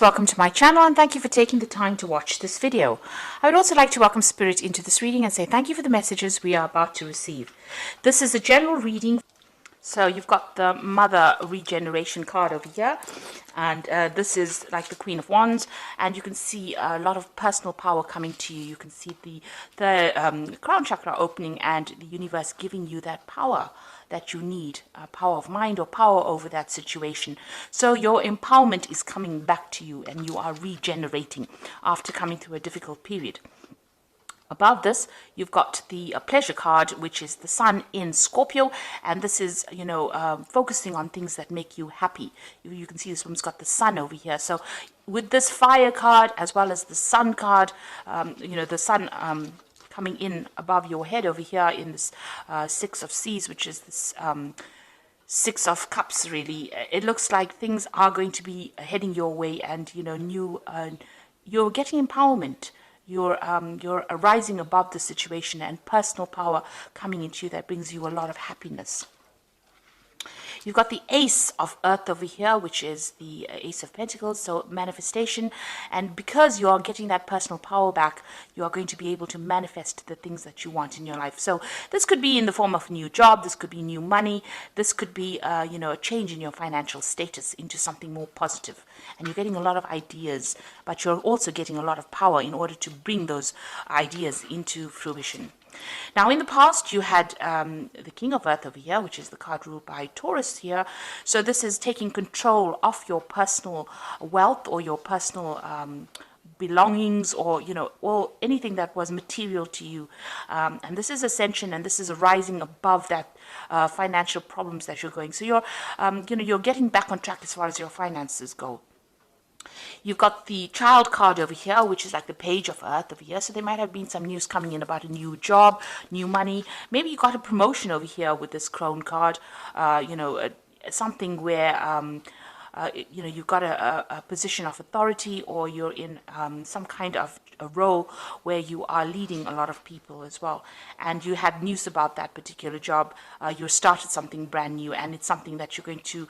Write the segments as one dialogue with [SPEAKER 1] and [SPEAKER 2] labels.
[SPEAKER 1] Welcome to my channel and thank you for taking the time to watch this video. I would also like to welcome Spirit into this reading and say thank you for the messages we are about to receive. This is a general reading. So you've got the Mother Regeneration card over here, and this is like the Queen of Wands, and you can see a lot of personal power coming to you. You can see the crown chakra opening and the universe giving you that power that you need, power of mind or power over that situation. So your empowerment is coming back to you and you are regenerating after coming through a difficult period. Above this, you've got the pleasure card, which is the Sun in Scorpio, and this is, focusing on things that make you happy. You can see this one's got the Sun over here. So with this fire card, as well as the Sun card, the Sun coming in above your head over here in this Six of Seas, which is this Six of Cups, really. It looks like things are going to be heading your way, and, you're getting empowerment. You're rising above the situation and personal power coming into you that brings you a lot of happiness. You've got the Ace of Earth over here, which is the Ace of Pentacles, so manifestation. And because you are getting that personal power back, you are going to be able to manifest the things that you want in your life. So this could be in the form of a new job, this could be new money, this could be, a change in your financial status into something more positive. And you're getting a lot of ideas, but you're also getting a lot of power in order to bring those ideas into fruition. Now, in the past, you had the King of Earth over here, which is the card ruled by Taurus here. So this is taking control of your personal wealth or your personal belongings, or anything that was material to you. And this is ascension, and this is a rising above that financial problems that you're going. So you're getting back on track as far as your finances go. You've got the Child card over here, which is like the Page of Earth over here. So there might have been some news coming in about a new job, new money. Maybe you got a promotion over here with this Crone card. Something where you've got a position of authority, or you're in some kind of a role where you are leading a lot of people as well. And you had news about that particular job. You started something brand new, and it's something that you're going to,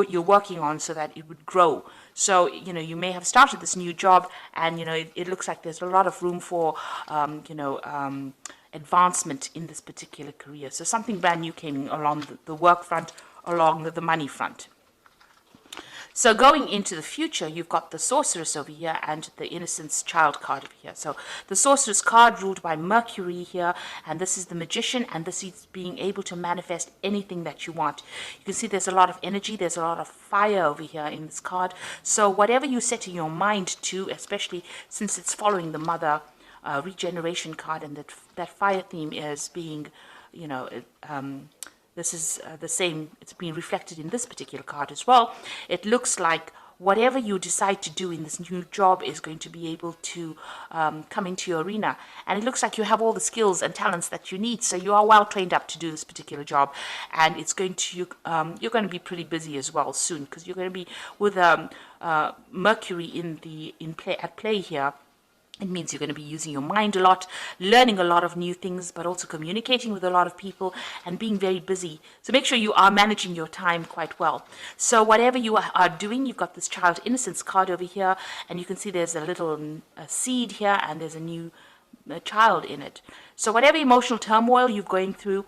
[SPEAKER 1] you're working on so that it would grow. So, you may have started this new job, and, it looks like there's a lot of room for, advancement in this particular career. So something brand new came along the work front, along the money front. So going into the future, you've got the Sorceress over here and the Innocence Child card over here. So the Sorceress card ruled by Mercury here, and this is the Magician, and this is being able to manifest anything that you want. You can see there's a lot of energy, there's a lot of fire over here in this card. So whatever you set in your mind to, especially since it's following the Mother Regeneration card, and that fire theme is being, this is the same, it's being reflected in this particular card as well. It looks like whatever you decide to do in this new job is going to be able to come into your arena. And it looks like you have all the skills and talents that you need. So you are well trained up to do this particular job. And it's going to, you're going to be pretty busy as well soon, because you're going to be with Mercury at play here. It means you're going to be using your mind a lot, learning a lot of new things, but also communicating with a lot of people and being very busy. So make sure you are managing your time quite well. So whatever you are doing, you've got this Child Innocence card over here, and you can see there's a little seed here, and there's a new child in it. So whatever emotional turmoil you're going through,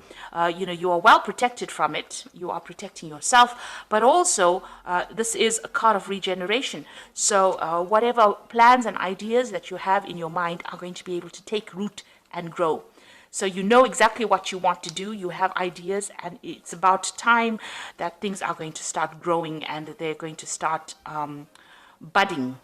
[SPEAKER 1] you are well protected from it. You are protecting yourself, but also this is a card of regeneration. So whatever plans and ideas that you have in your mind are going to be able to take root and grow. So you know exactly what you want to do. You have ideas, and it's about time that things are going to start growing and they're going to start budding.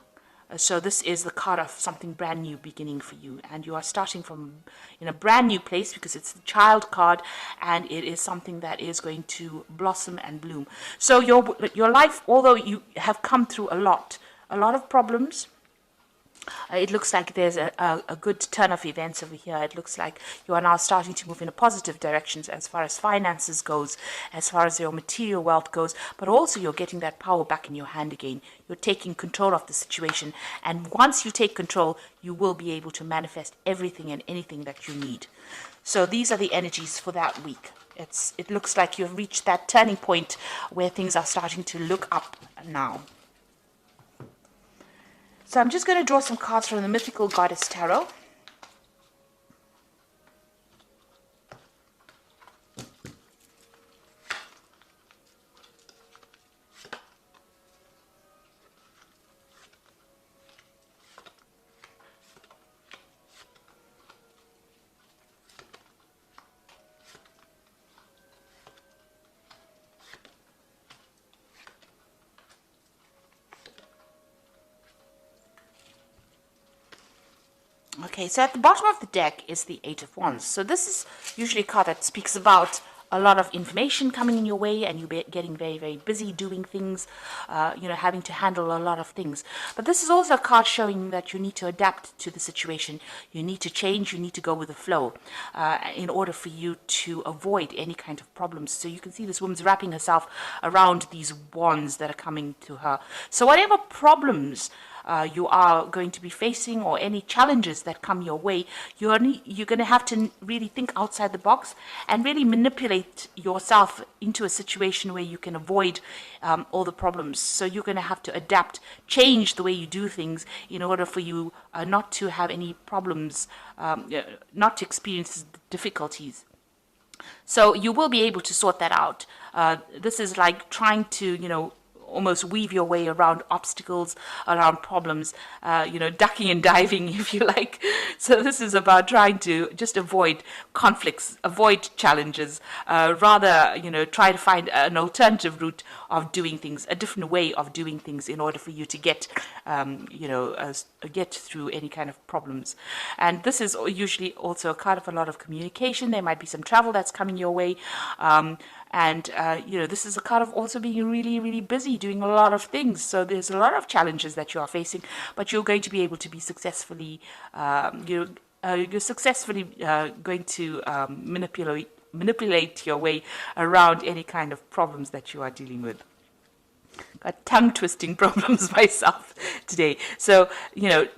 [SPEAKER 1] So this is the card of something brand new beginning for you, and you are starting from in a brand new place, because it's the Child card, and it is something that is going to blossom and bloom. So your life, although you have come through a lot of problems, it looks like there's a good turn of events over here. It looks like you are now starting to move in a positive direction as far as finances goes, as far as your material wealth goes, but also you're getting that power back in your hand again. You're taking control of the situation, and once you take control, you will be able to manifest everything and anything that you need. So these are the energies for that week. It looks like you've reached that turning point where things are starting to look up now. So I'm just going to draw some cards from the Mythical Goddess Tarot. Okay, so at the bottom of the deck is the Eight of Wands. So this is usually a card that speaks about a lot of information coming in your way, and you getting very, very busy doing things, having to handle a lot of things. But this is also a card showing that you need to adapt to the situation. You need to change, you need to go with the flow in order for you to avoid any kind of problems. So you can see this woman's wrapping herself around these wands that are coming to her. So whatever problems you are going to be facing, or any challenges that come your way, you're going to have to really think outside the box and really manipulate yourself into a situation where you can avoid all the problems. So you're going to have to adapt, change the way you do things in order for you not to have any problems, not to experience difficulties. So you will be able to sort that out. This is like trying to, almost weave your way around obstacles, around problems, ducking and diving, if you like. So this is about trying to just avoid conflicts, avoid challenges, rather, try to find an alternative route of doing things, a different way of doing things in order for you to get, get through any kind of problems. And this is usually also a card of a lot of communication. There might be some travel that's coming your way. This is a card of also being really, really busy, doing a lot of things. So there's a lot of challenges that you are facing, but you're going to be able to be successfully, you're successfully going to manipulate your way around any kind of problems that you are dealing with. Got tongue-twisting problems myself today. So,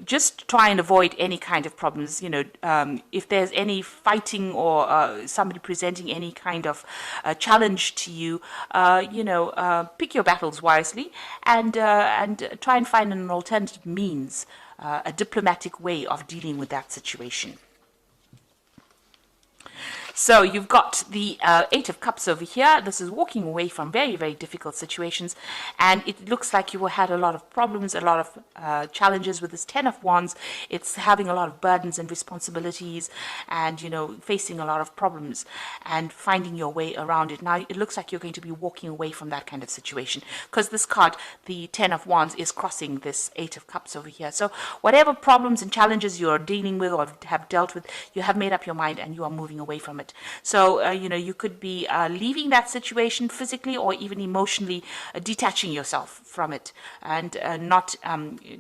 [SPEAKER 1] just try and avoid any kind of problems. If there's any fighting or somebody presenting any kind of challenge to you, pick your battles wisely and try and find an alternative means, a diplomatic way of dealing with that situation. So you've got the Eight of Cups over here. This is walking away from very, very difficult situations. And it looks like you had a lot of problems, a lot of challenges with this Ten of Wands. It's having a lot of burdens and responsibilities and, facing a lot of problems and finding your way around it. Now, it looks like you're going to be walking away from that kind of situation because this card, the Ten of Wands, is crossing this Eight of Cups over here. So whatever problems and challenges you're dealing with or have dealt with, you have made up your mind and you are moving away from it. So, you could be leaving that situation physically or even emotionally, detaching yourself from it and not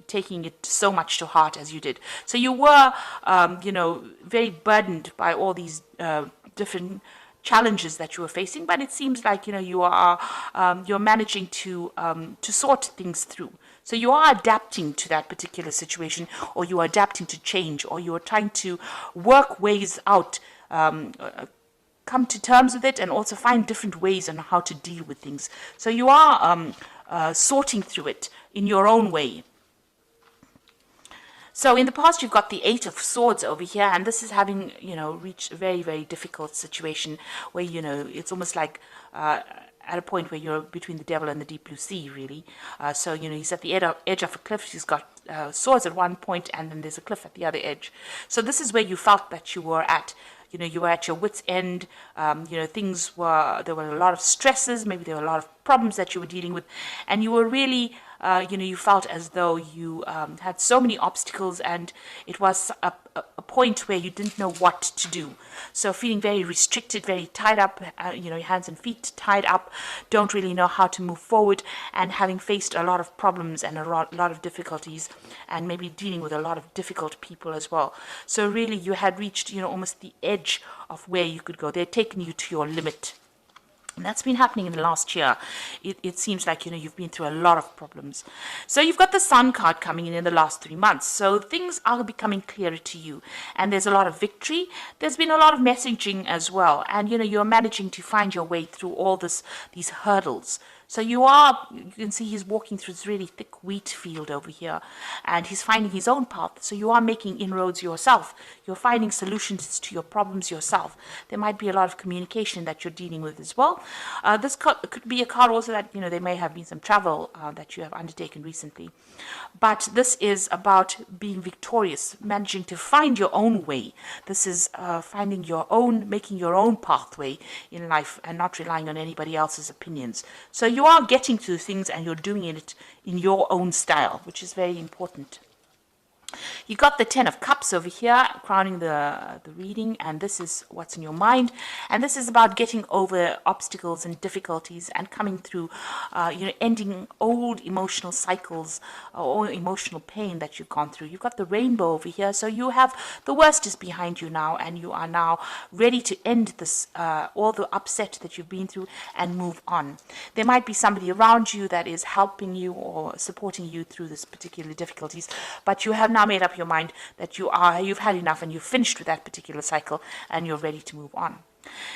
[SPEAKER 1] taking it so much to heart as you did. So you were, very burdened by all these different challenges that you were facing, but it seems like, you're managing to sort things through. So you are adapting to that particular situation, or you are adapting to change, or you are trying to work ways out, come to terms with it, and also find different ways on how to deal with things. So you are sorting through it in your own way. So in the past, you've got the Eight of Swords over here, and this is having, reached a very, very difficult situation where, it's almost like at a point where you're between the devil and the deep blue sea, really. So, he's at the edge of a cliff. He's got swords at one point, and then there's a cliff at the other edge. So this is where you felt that you were at. You were at your wit's end. There were a lot of stresses. Maybe there were a lot of problems that you were dealing with, and you were really, you felt as though you had so many obstacles, and it was a point where you didn't know what to do. So feeling very restricted, very tied up, your hands and feet tied up, don't really know how to move forward, and having faced a lot of problems and a lot of difficulties, and maybe dealing with a lot of difficult people as well. So really you had reached, almost the edge of where you could go. They'd taken you to your limit. And that's been happening in the last year. It seems like, you've been through a lot of problems. So you've got the Sun card coming in the last 3 months. So things are becoming clearer to you. And there's a lot of victory. There's been a lot of messaging as well. And, you're managing to find your way through all these hurdles. So you can see he's walking through this really thick wheat field over here, and he's finding his own path. So you are making inroads yourself. You're finding solutions to your problems yourself. There might be a lot of communication that you're dealing with as well. This could be a card also that, there may have been some travel that you have undertaken recently. But this is about being victorious, managing to find your own way. This is making your own pathway in life and not relying on anybody else's opinions. So you are getting to things and you're doing it in your own style, which is very important. You got the 10 of Cups over here, crowning the reading, and this is what's in your mind. And this is about getting over obstacles and difficulties and coming through, ending old emotional cycles or emotional pain that you've gone through. You've got the Rainbow over here, so you have the worst is behind you now, and you are now ready to end this, all the upset that you've been through and move on. There might be somebody around you that is helping you or supporting you through this particular difficulties, but you have now made up your mind that you've had enough and you've finished with that particular cycle and you're ready to move on.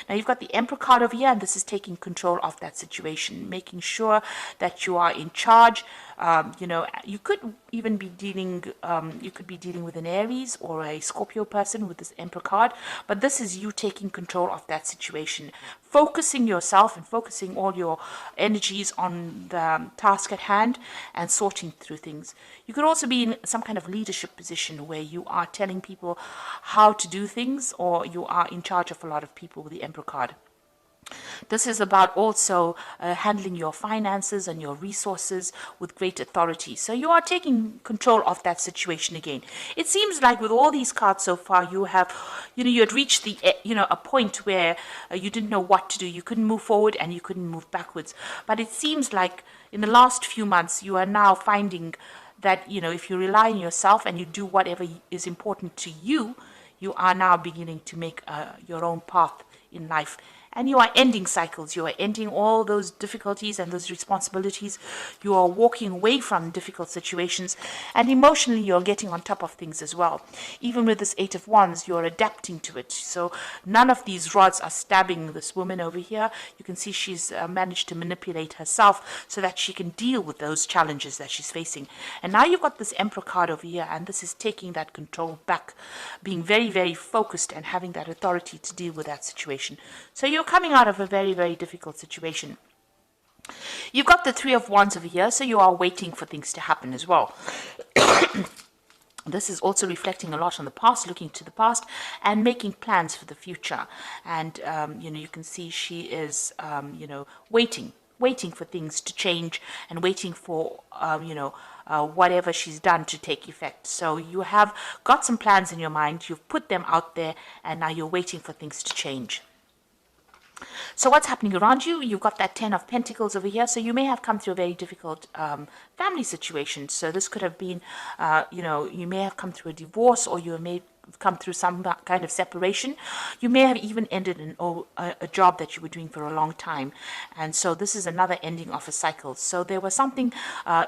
[SPEAKER 1] Now you've got the Emperor card over here, and this is taking control of that situation, making sure that you are in charge. You could even be dealing with an Aries or a Scorpio person with this Emperor card, but this is you taking control of that situation, focusing yourself and focusing all your energies on the task at hand and sorting through things. You could also be in some kind of leadership position where you are telling people how to do things, or you are in charge of a lot of people with the Emperor card. This is about also handling your finances and your resources with great authority. So you are taking control of that situation again. It seems like with all these cards so far, you had reached a point where you didn't know what to do. You couldn't move forward and you couldn't move backwards. But it seems like in the last few months, you are now finding that, if you rely on yourself and you do whatever is important to you, you are now beginning to make your own path in life. And you are ending cycles. You are ending all those difficulties and those responsibilities. You are walking away from difficult situations. And emotionally, you're getting on top of things as well. Even with this 8 of Wands, you're adapting to it. So none of these rods are stabbing this woman over here. You can see she's managed to manipulate herself so that she can deal with those challenges that she's facing. And now you've got this Emperor card over here, and this is taking that control back, being very, very focused and having that authority to deal with that situation. So you're coming out of a very, very difficult situation. You've got the 3 of Wands over here, so you are waiting for things to happen as well. This is also reflecting a lot on the past, looking to the past and making plans for the future. And, you can see she is, waiting for things to change and waiting for, whatever she's done to take effect. So you have got some plans in your mind, you've put them out there, and now you're waiting for things to change. So what's happening around you? You've got that 10 of Pentacles over here. So you may have come through a very difficult family situation. So this could have been, you may have come through a divorce, or you may come through some kind of separation. You may have even ended a job that you were doing for a long time. And so this is another ending of a cycle. So there was something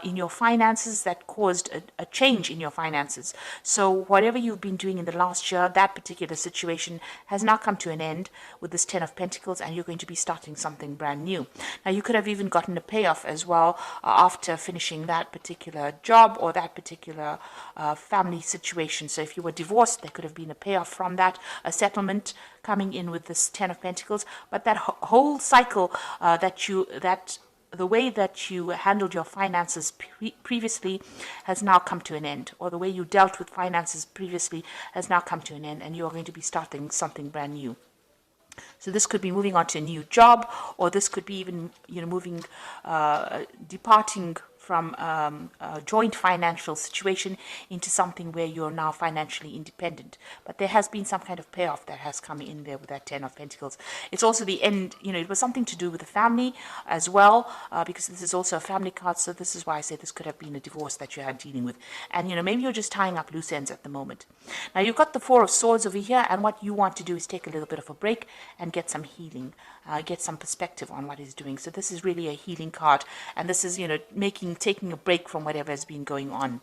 [SPEAKER 1] in your finances that caused a change in your finances. So whatever you've been doing in the last year, that particular situation has now come to an end with this 10 of Pentacles, and you're going to be starting something brand new. Now you could have even gotten a payoff as well after finishing that particular job or that particular family situation. So if you were divorced, there could have been a payoff from that, a settlement coming in with this 10 of Pentacles. But that whole cycle the way that you handled your finances previously has now come to an end, or the way you dealt with finances previously has now come to an end, and you are going to be starting something brand new. So this could be moving on to a new job, or this could be even, departing from a joint financial situation into something where you're now financially independent. But there has been some kind of payoff that has come in there with that 10 of Pentacles. It's also the end, it was something to do with the family as well, because this is also a family card. So this is why I say this could have been a divorce that you had dealing with. And, maybe you're just tying up loose ends at the moment. Now you've got the 4 of Swords over here, and what you want to do is take a little bit of a break and get some healing, get some perspective on what he's doing. So this is really a healing card, and this is, taking a break from whatever has been going on.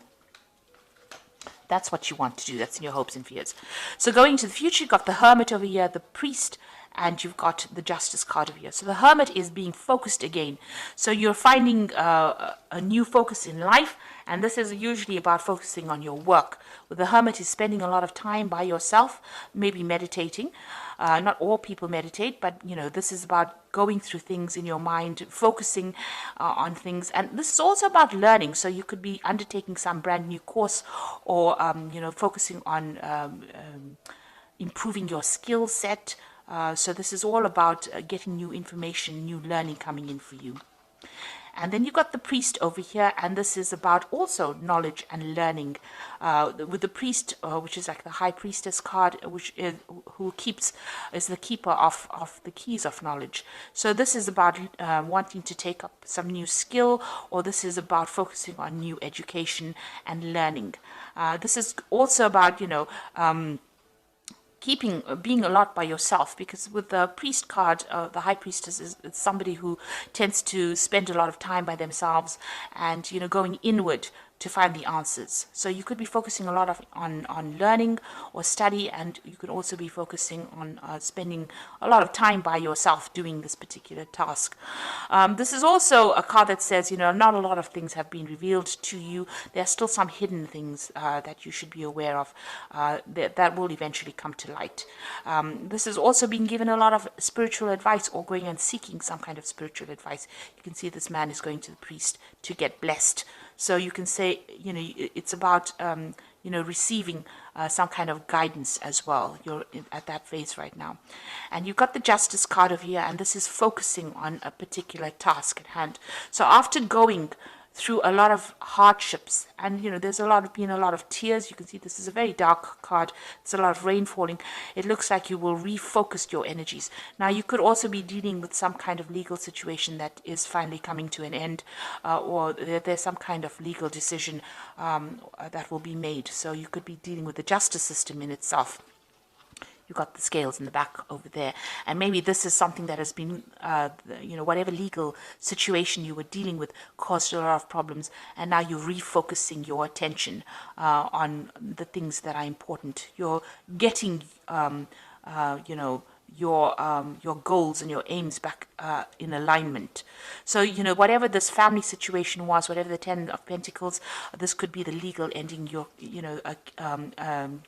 [SPEAKER 1] That's what you want to do. That's in your hopes and fears. So going to the future, you've got the Hermit over here, the Priest, and you've got the Justice card over here. So the Hermit is being focused again. So you're finding a new focus in life, and this is usually about focusing on your work. With the Hermit is spending a lot of time by yourself, maybe meditating. Not all people meditate, but this is about going through things in your mind, focusing on things. And this is also about learning. So you could be undertaking some brand new course, or focusing on improving your skill set. So this is all about getting new information, new learning coming in for you. And then you've got the Priest over here, and this is about also knowledge and learning. With the Priest, which is like the High Priestess card, which is the keeper of the keys of knowledge. So this is about wanting to take up some new skill, or this is about focusing on new education and learning. This is also about being a lot by yourself, because with the Priest card, the High Priestess is somebody who tends to spend a lot of time by themselves, and going inward to find the answers. So you could be focusing a lot on learning or study, and you could also be focusing on spending a lot of time by yourself doing this particular task. This is also a card that says, not a lot of things have been revealed to you. There are still some hidden things that you should be aware of that will eventually come to light. This is also being given a lot of spiritual advice, or going and seeking some kind of spiritual advice. You can see this man is going to the priest to get blessed. So you can say, it's about, receiving some kind of guidance as well. You're at that phase right now. And you've got the Justice card over here, and this is focusing on a particular task at hand. So after going through a lot of hardships, and there's been a lot of tears. You can see this is a very dark card. There's a lot of rain falling. It looks like you will refocus your energies. Now you could also be dealing with some kind of legal situation that is finally coming to an end, or there's some kind of legal decision that will be made. So you could be dealing with the justice system in itself. You've got the scales in the back over there. And maybe this is something that has been, whatever legal situation you were dealing with caused a lot of problems. And now you're refocusing your attention on the things that are important. You're getting, your goals and your aims back in alignment. So whatever this family situation was, whatever the 10 of Pentacles, this could be the legal ending, your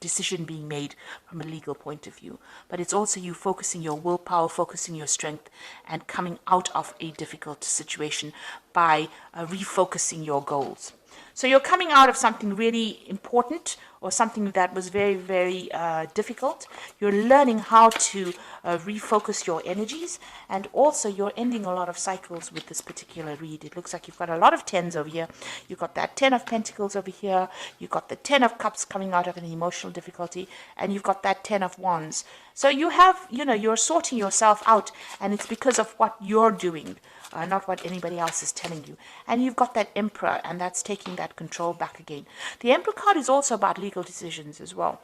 [SPEAKER 1] decision being made from a legal point of view. But it's also you focusing your willpower, focusing your strength, and coming out of a difficult situation by refocusing your goals. So you're coming out of something really important, or something that was very, very difficult. You're learning how to refocus your energies, and also you're ending a lot of cycles with this particular read. It looks like you've got a lot of 10s over here. You've got that 10 of Pentacles over here. You've got the 10 of Cups coming out of an emotional difficulty, and you've got that 10 of Wands. So you have, you're sorting yourself out, and it's because of what you're doing. Not what anybody else is telling you. And you've got that Emperor, and that's taking that control back again. The Emperor card is also about legal decisions as well.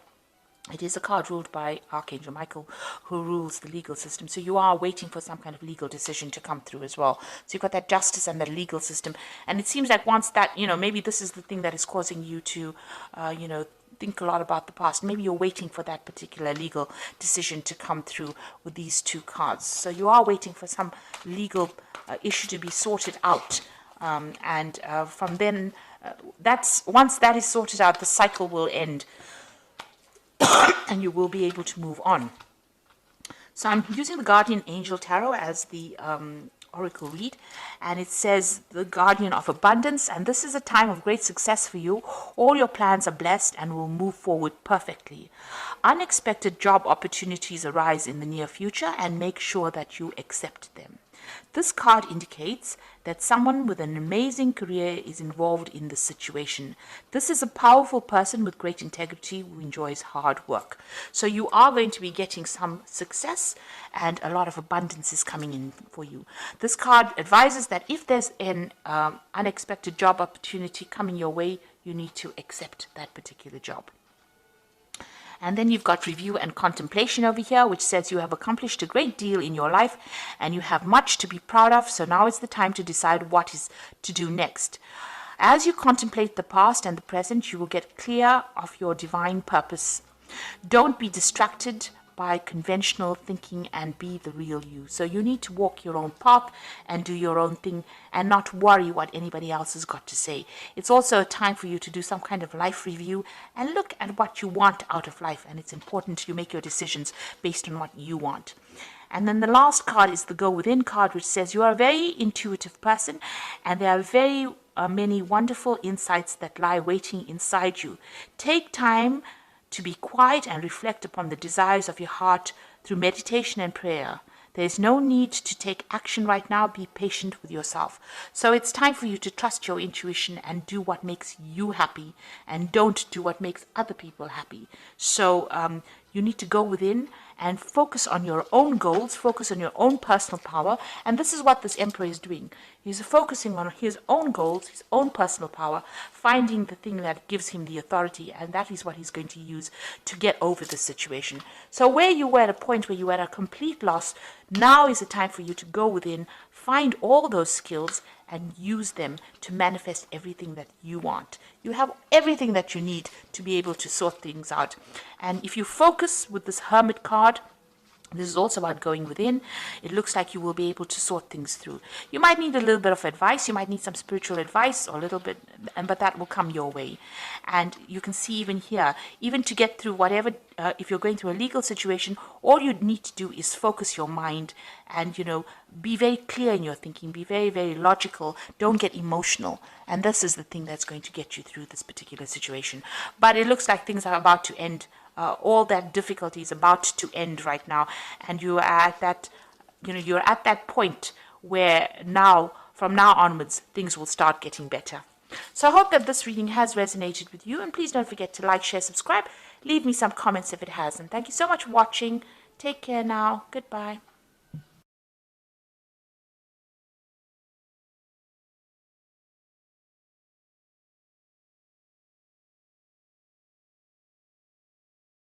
[SPEAKER 1] It is a card ruled by Archangel Michael, who rules the legal system. So you are waiting for some kind of legal decision to come through as well. So you've got that justice and the legal system. And it seems like once that, maybe this is the thing that is causing you to, think a lot about the past. Maybe you're waiting for that particular legal decision to come through with these two cards. So you are waiting for some legal issue to be sorted out. And from then, once that is sorted out, the cycle will end. And you will be able to move on. So I'm using the Guardian Angel Tarot as the oracle read, and it says the Guardian of Abundance, and this is a time of great success for you. All your plans are blessed and will move forward perfectly. Unexpected job opportunities arise in the near future, and make sure that you accept them. This card indicates that someone with an amazing career is involved in this situation. This is a powerful person with great integrity who enjoys hard work. So you are going to be getting some success, and a lot of abundance is coming in for you. This card advises that if there's an unexpected job opportunity coming your way, you need to accept that particular job. And then you've got Review and Contemplation over here, which says you have accomplished a great deal in your life and you have much to be proud of. So now is the time to decide what is to do next. As you contemplate the past and the present, you will get clear of your divine purpose. Don't be distracted by conventional thinking and be the real you. So you need to walk your own path and do your own thing and not worry what anybody else has got to say. It's also a time for you to do some kind of life review and look at what you want out of life. And it's important you make your decisions based on what you want. And then the last card is the Go Within card, which says you are a very intuitive person and there are very many wonderful insights that lie waiting inside you. Take time to be quiet and reflect upon the desires of your heart through meditation and prayer. There is no need to take action right now. Be patient with yourself. So it's time for you to trust your intuition and do what makes you happy and don't do what makes other people happy. So you need to go within and focus on your own goals, focus on your own personal power. And this is what this Emperor is doing. He's focusing on his own goals, his own personal power, finding the thing that gives him the authority, and that is what he's going to use to get over the situation. So where you were at a point where you were at a complete loss, now is the time for you to go within, find all those skills, and use them to manifest everything that you want. You have everything that you need to be able to sort things out. And if you focus with this Hermit card, this is also about going within. It looks like you will be able to sort things through. You might need a little bit of advice. You might need some spiritual advice or a little bit, but that will come your way. And you can see even here, even to get through whatever, if you're going through a legal situation, all you need to do is focus your mind and, be very clear in your thinking. Be very, very logical. Don't get emotional. And this is the thing that's going to get you through this particular situation. But it looks like things are about to end. All that difficulty is about to end right now, and you are at that, you're at that point where now, from now onwards, things will start getting better. So I hope that this reading has resonated with you, and please don't forget to like, share, subscribe. Leave me some comments if it has, and thank you so much for watching. Take care now. Goodbye.